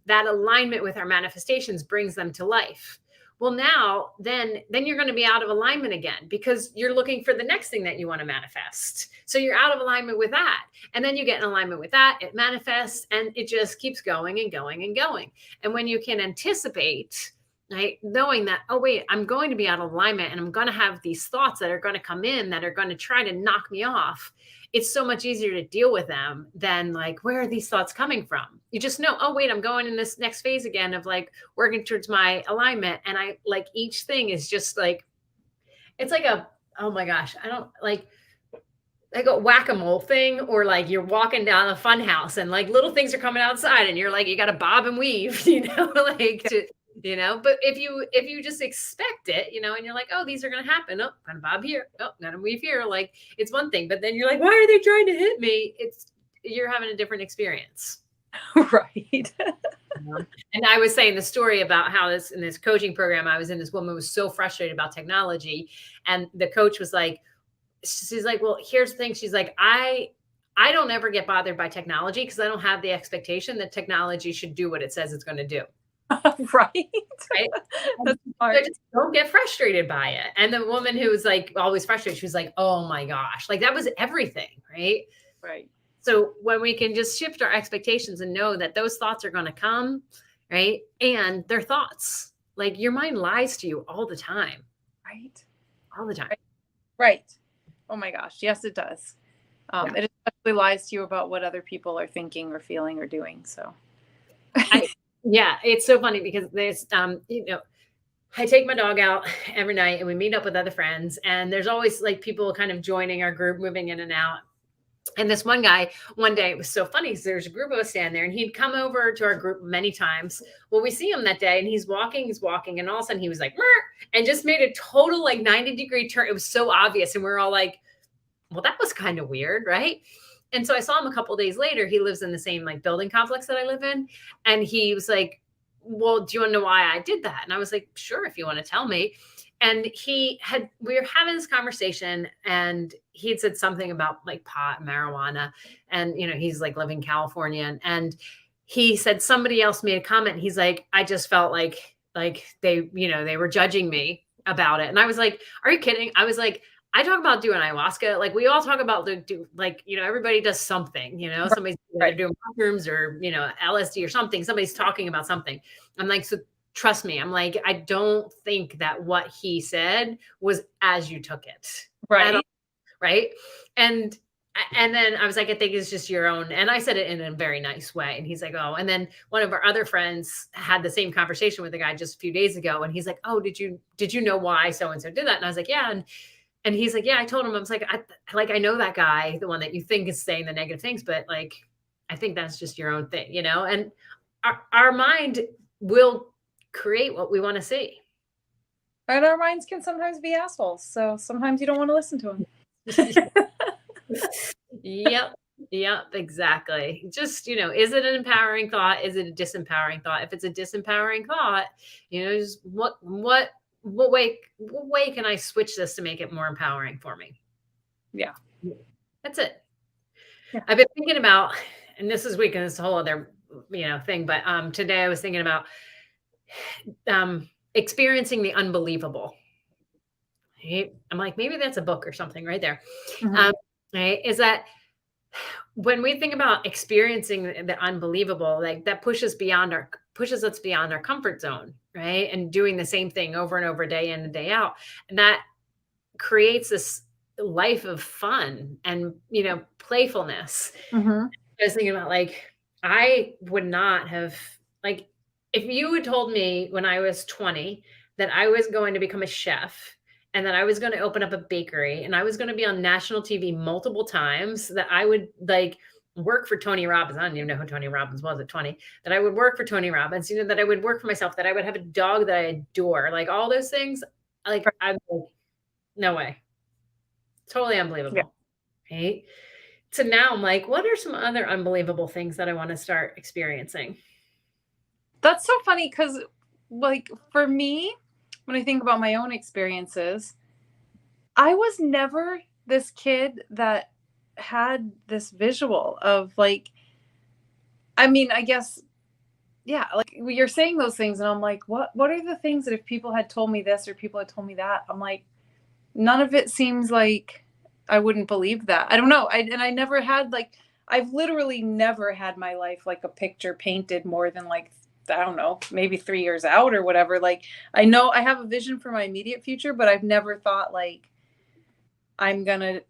that alignment with our manifestations brings them to life. Well, now then you're going to be out of alignment again, because you're looking for the next thing that you want to manifest. So you're out of alignment with that. And then you get in alignment with that, it manifests, and it just keeps going and going and going. And when you can anticipate, right, knowing that, oh, wait, I'm going to be out of alignment, and I'm going to have these thoughts that are going to come in that are going to try to knock me off, it's so much easier to deal with them than like, where are these thoughts coming from? You just know, oh, wait, I'm going in this next phase again of like working towards my alignment. And I like, each thing is just like, it's like oh my gosh, I don't like a whack-a-mole thing, or like you're walking down a fun house and like little things are coming outside and you're like, you got to bob and weave, like but if you just expect it, and you're like, oh, these are going to happen. Oh, I'm going to bob here. Oh, I'm going to weave here. Like, it's one thing, but then you're like, why are they trying to hit me? You're having a different experience. Right. And I was saying the story about how in this coaching program I was in, this woman was so frustrated about technology, and the coach was like, she's like, well, here's the thing. She's like, I don't ever get bothered by technology because I don't have the expectation that technology should do what it says it's going to do. Right. That's hard. I just don't get frustrated by it. And the woman who was like always frustrated, she was like, oh my gosh, like that was everything. Right. So when we can just shift our expectations and know that those thoughts are going to come, right? And they're thoughts. Like, your mind lies to you all the time. Right. All the time. Right. Oh my gosh. Yes, it does. It especially lies to you about what other people are thinking or feeling or doing. So yeah, it's so funny because there's, I take my dog out every night and we meet up with other friends, and there's always like people kind of joining our group, moving in and out. And this one guy, one day, it was so funny because there's a group of us standing there, and he'd come over to our group many times. Well, we see him that day, and he's walking, and all of a sudden he was like, "Mer," and just made a total like 90-degree turn. It was so obvious. And we were all like, well, that was kind of weird, right? And so I saw him a couple of days later. He lives in the same like building complex that I live in. And he was like, well, do you want to know why I did that? And I was like, sure, if you want to tell me. And we were having this conversation, and he had said something about like pot and marijuana. And, he's like living in California. And he said somebody else made a comment. And he's like, I just felt like they, they were judging me about it. And I was like, are you kidding? I was like, I talk about doing ayahuasca. Like, we all talk about everybody does something, somebody's doing mushrooms or, LSD or something. Somebody's talking about something. I'm like, so trust me. I'm like, I don't think that what he said was as you took it. Right. right? And then I was like, I think it's just your own. And I said it in a very nice way. And he's like, oh. And then one of our other friends had the same conversation with a guy just a few days ago. And he's like, oh, did you know why so and so did that? And I was like, yeah. And he's like, yeah. I told him, I was like, I know that guy, the one that you think is saying the negative things, but like, I think that's just your own thing, And our mind will create what we want to see. And our minds can sometimes be assholes. So sometimes you don't want to listen to them. Yep. Yep, exactly. Just, is it an empowering thought? Is it a disempowering thought? If it's a disempowering thought, just what way can I switch this to make it more empowering for me? Yeah. That's it. Yeah. I've been thinking about, and this is weekend, it's a whole other, thing, but today I was thinking about experiencing the unbelievable. Right? I'm like, maybe that's a book or something right there. Mhm. Right? Is that when we think about experiencing the unbelievable, like that pushes us beyond our comfort zone, right? And doing the same thing over and over, day in and day out. And that creates this life of fun and, playfulness. Mhm. I was thinking about like, I would not have, like, if you had told me when I was 20 that I was going to become a chef and that I was going to open up a bakery and I was going to be on national TV multiple times, that I would like work for Tony Robbins. I don't even know who Tony Robbins was at 20, that I would work for Tony Robbins, that I would work for myself, that I would have a dog that I adore, like all those things. Like, I'm like, no way. Totally unbelievable. Yeah. Right. So now I'm like, what are some other unbelievable things that I want to start experiencing? That's so funny because, like, for me, when I think about my own experiences, I was never this kid that had this visual of like, I mean, I guess, yeah, like you're saying those things, and I'm like, what are the things that if people had told me this or people had told me that, I'm like, none of it seems like I wouldn't believe that. I don't know. I never had like, I've literally never had my life like a picture painted more than like, I don't know, maybe 3 years out or whatever. Like, I know I have a vision for my immediate future, but I've never thought like I'm gonna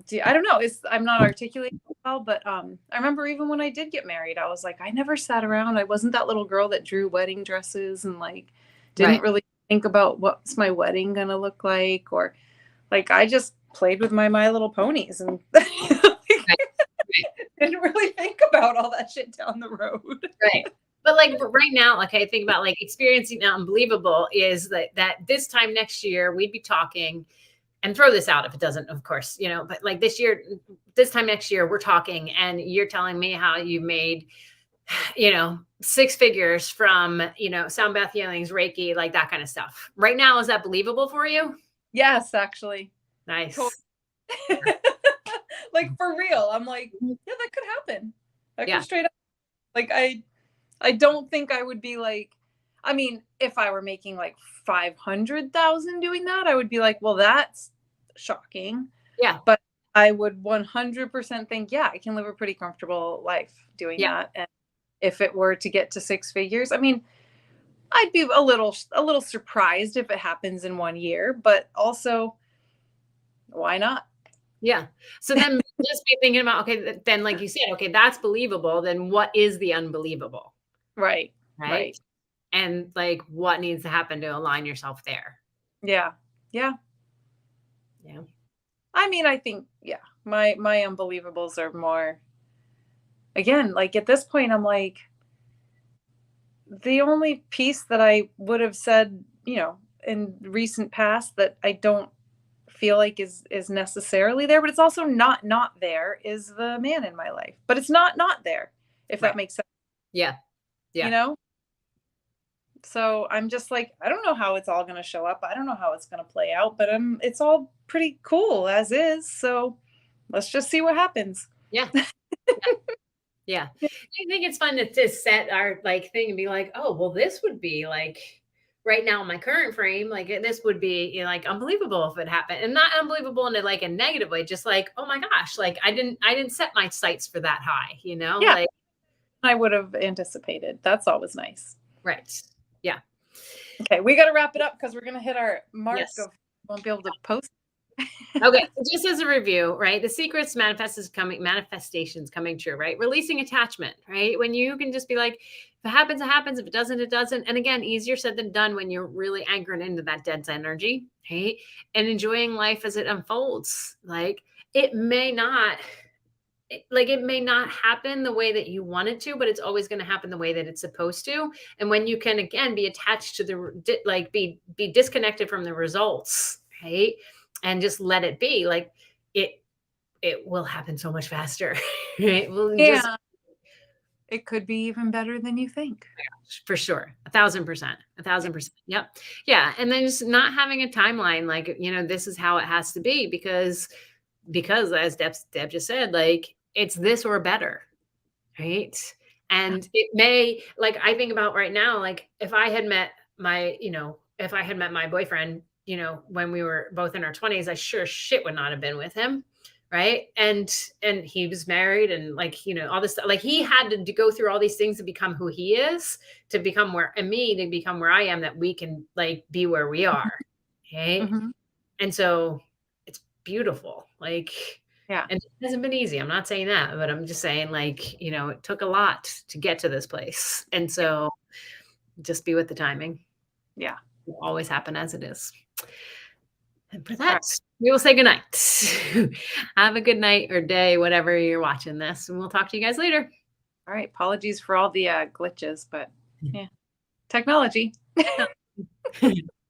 do, I don't know. I'm not articulating well, but I remember even when I did get married, I was like, I never sat around. I wasn't that little girl that drew wedding dresses and like didn't Right. really think about what's my wedding gonna look like, or like I just played with my My Little Ponies and didn't really think about all that shit down the road. Right. But like right now, like I think about like experiencing the unbelievable is that this time next year we'd be talking, and throw this out if it doesn't, of course, but like this time next year, we're talking and you're telling me how you made, 6 figures from, sound bath healings, Reiki, like that kind of stuff. Right now, is that believable for you? Yes, actually. Nice. Like for real. I'm like, yeah, that could happen. That Yeah. could straight up. Like I don't think I would be like, I mean, if I were making like 500,000 doing that, I would be like, well, that's shocking. Yeah. But I would 100% think, yeah, I can live a pretty comfortable life doing that. And if it were to get to 6 figures, I mean, I'd be a little surprised if it happens in 1 year, but also why not? Yeah. So then just be thinking about, okay, then like you said, okay, that's believable. Then what is the unbelievable? Right. Right. Right. And like what needs to happen to align yourself there? Yeah. Yeah. Yeah. I mean, I think, yeah, my unbelievables are more, again, like at this point, I'm like, the only piece that I would have said, in recent past that I don't feel like is necessarily there, but it's also not there, is the man in my life. But it's not there, if Right. that makes sense. Yeah. Yeah. You know? So I'm just like, I don't know how it's all going to show up. I don't know how it's going to play out, but it's all pretty cool as is. So let's just see what happens. Yeah. Yeah. I think it's fun to set our like thing and be like, oh, well, this would be like right now in my current frame, like this would be like unbelievable if it happened, and not unbelievable in like a negative way, just like, oh my gosh, like I didn't set my sights for that high, Yeah. like I would have anticipated. That's always nice. right. Yeah. Okay, we got to wrap it up because we're going to hit our mark Yes. of won't be able to post. Okay, so just as a review, right? The secrets manifestations coming true, right? Releasing attachment, right? When you can just be like, if it happens, it happens. If it doesn't, it doesn't. And again, easier said than done when you're really anchored into that dense energy, right? And enjoying life as it unfolds. Like it may not, it may not happen the way that you want it to, but it's always going to happen the way that it's supposed to. And when you can again be attached to be disconnected from the results, right? And just let it be, like it it will happen so much faster. Right? We'll just Yeah. It could be even better than you think. for sure. 1,000%. 1,000%. Yep. Yeah. And then just not having a timeline, like, this is how it has to be because as Deb just said, like it's this or better. Right. And it may, like, I think about right now, like if I had met my boyfriend, when we were both in our 20s, I sure shit would not have been with him. Right. And he was married and like, all this stuff. Like he had to go through all these things to become who he is, to become to become where I am, that we can like be where we are. Right. Mhm. And so it's beautiful. Like, Yeah. and it hasn't been easy. I'm not saying that, but I'm just saying, like, it took a lot to get to this place. And so just be with the timing. Yeah. It will always happen as it is. And for All right. that, we will say goodnight. Have a good night or day, whatever you're watching this. And we'll talk to you guys later. All right. Apologies for all the glitches, but yeah, technology.